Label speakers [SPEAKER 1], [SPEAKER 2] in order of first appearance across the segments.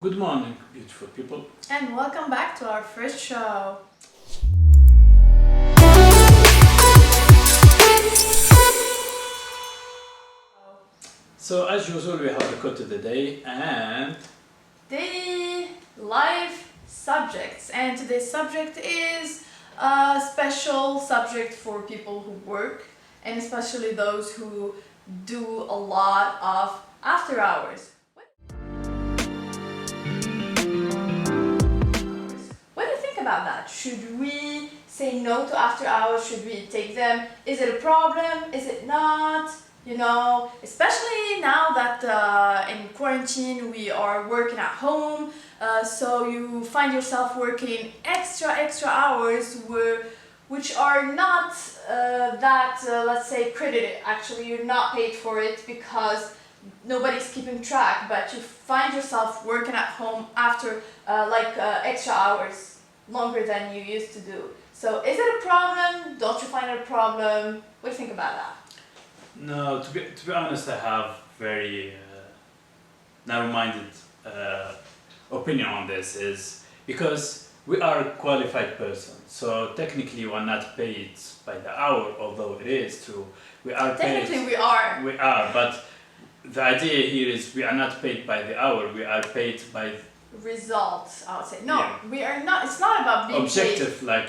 [SPEAKER 1] Good morning, beautiful people.
[SPEAKER 2] And welcome back to our first show.
[SPEAKER 1] So, as usual, we have the quote of the day and
[SPEAKER 2] Daily life subjects. And today's subject is a special subject for people who work, and especially those who do a lot of after hours. What do you think about that? Should we say no to after hours? Should we take them? Is it a problem? Is it not? Especially now that in quarantine we are working at home, so you find yourself working extra hours which are not let's say credited. Actually, you're not paid for it because nobody's keeping track, but you find yourself working at home after extra hours longer than you used to do. So is it a problem? Don't you find it a problem? What do you think about that?
[SPEAKER 1] no, to be honest, I have very narrow-minded opinion on this. Is because we are a qualified person, so technically we are not paid by the hour, although it is true. We are
[SPEAKER 2] Technically
[SPEAKER 1] paid.
[SPEAKER 2] we are.
[SPEAKER 1] We are, but the idea here is we are not paid by the hour. We are paid by
[SPEAKER 2] Results, I would say. No,
[SPEAKER 1] Yeah.
[SPEAKER 2] we are not. It's not about being
[SPEAKER 1] objective,
[SPEAKER 2] paid.
[SPEAKER 1] like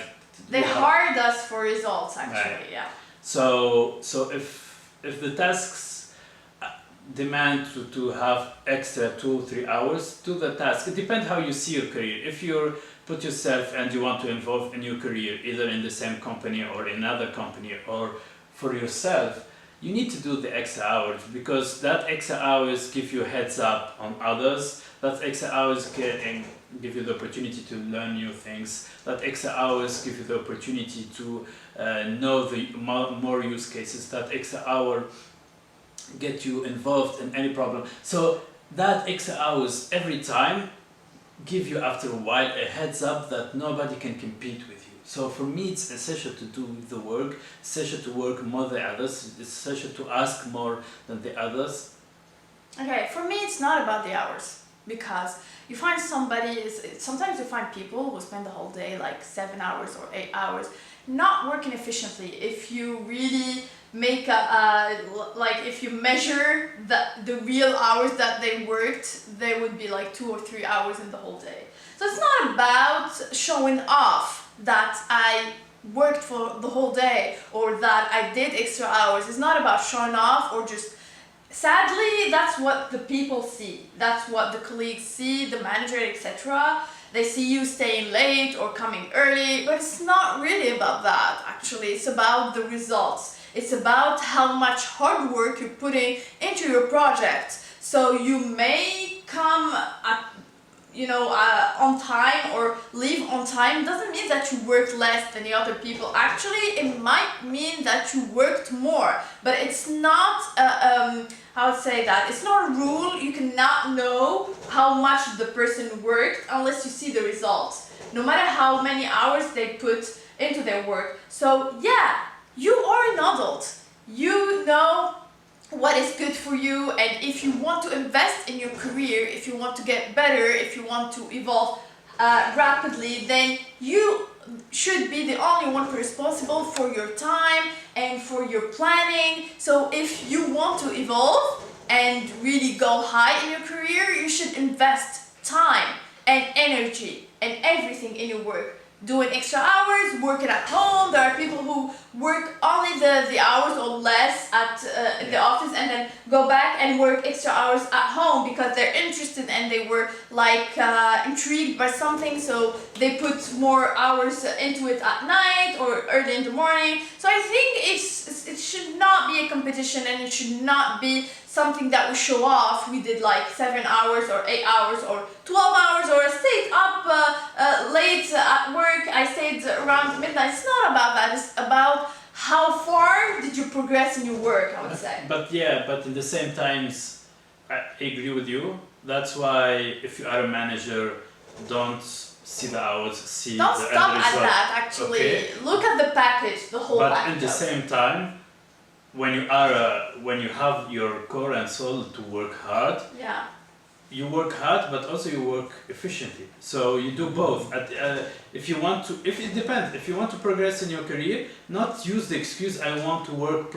[SPEAKER 2] They
[SPEAKER 1] we have-
[SPEAKER 2] hired us for results, actually.
[SPEAKER 1] Right.
[SPEAKER 2] Yeah.
[SPEAKER 1] So if the tasks demand to have extra 2-3 hours, do the task. It depends how you see your career. If you put yourself and you want to involve in your career, either in the same company or in another company or for yourself, you need to do the extra hours because that extra hours give you a heads up on others. That extra hours can give you the opportunity to learn new things. That extra hours give you the opportunity to know the more use cases. That extra hour get you involved in any problem. So that extra hours every time give you after a while a heads up that nobody can compete with you. So for me it's essential to do the work, essential to work more than others, it's essential to ask more than the others.
[SPEAKER 2] Okay, for me it's not about the hours because you find sometimes you find people who spend the whole day like 7 hours or 8 hours not working efficiently. If you really make if you measure the real hours that they worked, there would be like 2 or 3 hours in the whole day. So it's not about showing off that I worked for the whole day or that I did extra hours. It's not about showing off or just. Sadly, that's what the people see. That's what the colleagues see, the manager, etc. They see you staying late or coming early, but it's not really about that, actually. It's about the results. It's about how much hard work you're putting into your project. So you may come on time or leave on time. Doesn't mean that you worked less than the other people. Actually, it might mean that you worked more, but it's not how to say that. It's not a rule. You cannot know how much the person worked unless you see the results, no matter how many hours they put into their work. So yeah, you are an adult. You know what is good for you, and if you want to invest in your career, if you want to get better, if you want to evolve rapidly, then you should be the only one responsible for your time and for your planning. So if you want to evolve and really go high in your career, you should invest time and energy and everything in your work. Doing extra hours, working at home. There are people who work only the hours or less in the office and then go back and work extra hours at home because they're interested and they were intrigued by something, so they put more hours into it at night or early in the morning. So I think it should not be a competition and it should not be something that we show off. We did like 7 hours or 8 hours or 12 hours, or I stayed up late at work. I stayed around midnight. It's not about that. It's about how far did you progress in your work, I would say.
[SPEAKER 1] But in the same times, I agree with you. That's why if you are a manager, don't see the hours, see
[SPEAKER 2] Don't
[SPEAKER 1] the
[SPEAKER 2] stop
[SPEAKER 1] end
[SPEAKER 2] at
[SPEAKER 1] result.
[SPEAKER 2] that, actually.
[SPEAKER 1] Okay.
[SPEAKER 2] Look at the package, the whole
[SPEAKER 1] But
[SPEAKER 2] package.
[SPEAKER 1] at the same time, when you have your core and soul to work hard,
[SPEAKER 2] Yeah.
[SPEAKER 1] you work hard, but also you work efficiently. So you do both. If you want to, if it depends. If you want to progress in your career, not use the excuse I want to work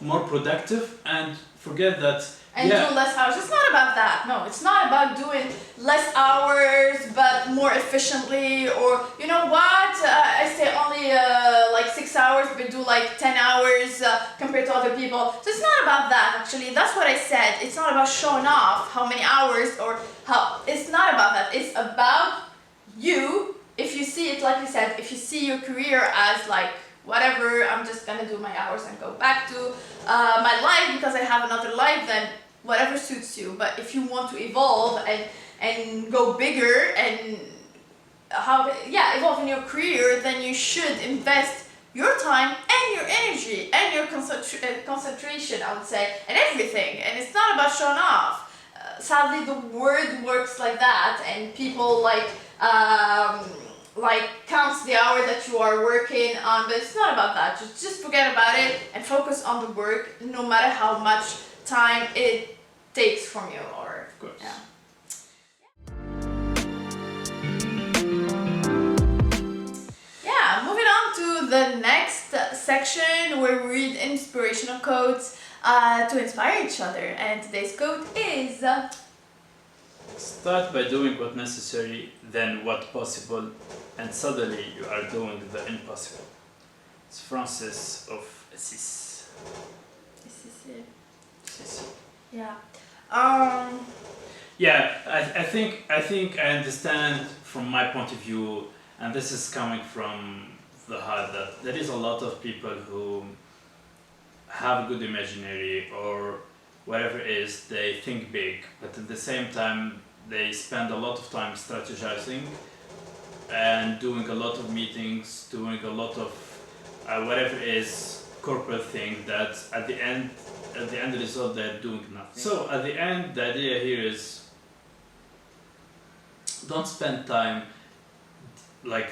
[SPEAKER 1] more productive and forget that.
[SPEAKER 2] And do less hours. It's not about that. No, it's not about doing less hours but more efficiently. Or you know what? I stay only like 6 hours but do like 10 hours compared to other people. So it's not about that actually. That's what I said. It's not about showing off how many hours or how. It's not about that. It's about you. If you see it like you said, if you see your career as like whatever, I'm just gonna do my hours and go back to my life because I have another life, then whatever suits you. But if you want to evolve and go bigger and evolve in your career, then you should invest your time and your energy and your concentration, I would say, and everything. And it's not about showing off. Sadly, the word works like that, and people like counts the hour that you are working on, but it's not about that. Just forget about it and focus on the work, no matter how much time it takes from you. Or
[SPEAKER 1] of course.
[SPEAKER 2] Yeah. Moving on to the next section where we read inspirational quotes to inspire each other. And today's quote is
[SPEAKER 1] start by doing what necessary, then what possible, and suddenly you are doing the impossible. It's Francis of Assisi. Assisi.
[SPEAKER 2] Yeah.
[SPEAKER 1] I think I understand from my point of view, and this is coming from the heart, that there is a lot of people who have good imaginary or whatever it is, they think big, but at the same time they spend a lot of time strategizing and doing a lot of meetings, doing a lot of whatever it is, corporate thing, that at the end result they're doing nothing. So at the end, the idea here is don't spend time like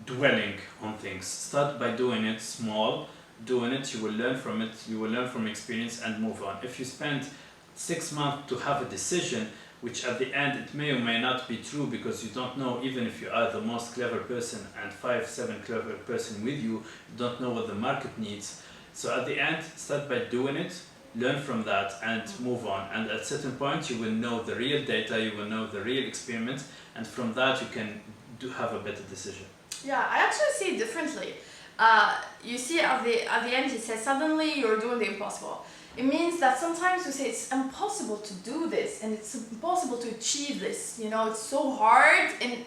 [SPEAKER 1] dwelling on things. Start by doing it small, doing it, you will learn from it, you will learn from experience and move on. If you spend 6 months to have a decision, which at the end it may or may not be true because you don't know, even if you are the most clever person and 5-7 clever person with you, you don't know what the market needs. So at the end, start by doing it, learn from that and move on. And at a certain point you will know the real data, you will know the real experiment, and from that you can have a better decision.
[SPEAKER 2] Yeah, I actually see it differently. You see at the end it says suddenly you're doing the impossible. It means that sometimes we say it's impossible to do this and it's impossible to achieve this. You know, it's so hard and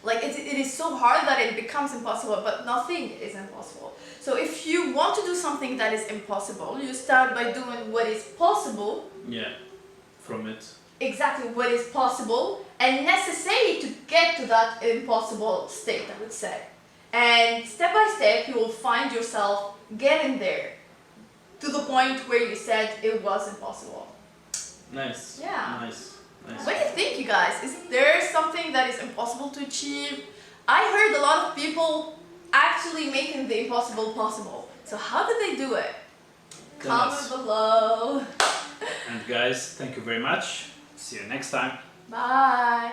[SPEAKER 2] like it is so hard that it becomes impossible, but nothing is impossible. So if you want to do something that is impossible, you start by doing what is possible.
[SPEAKER 1] Yeah, from it.
[SPEAKER 2] Exactly what is possible and necessary to get to that impossible state, I would say. And step by step, you will find yourself getting there to the point where you said it was impossible.
[SPEAKER 1] Nice.
[SPEAKER 2] Yeah.
[SPEAKER 1] Nice.
[SPEAKER 2] What do you think, you guys? Is there something that is impossible to achieve? I heard a lot of people actually making the impossible possible. So how did they do it? Comment below.
[SPEAKER 1] And guys, thank you very much. See you next time.
[SPEAKER 2] Bye.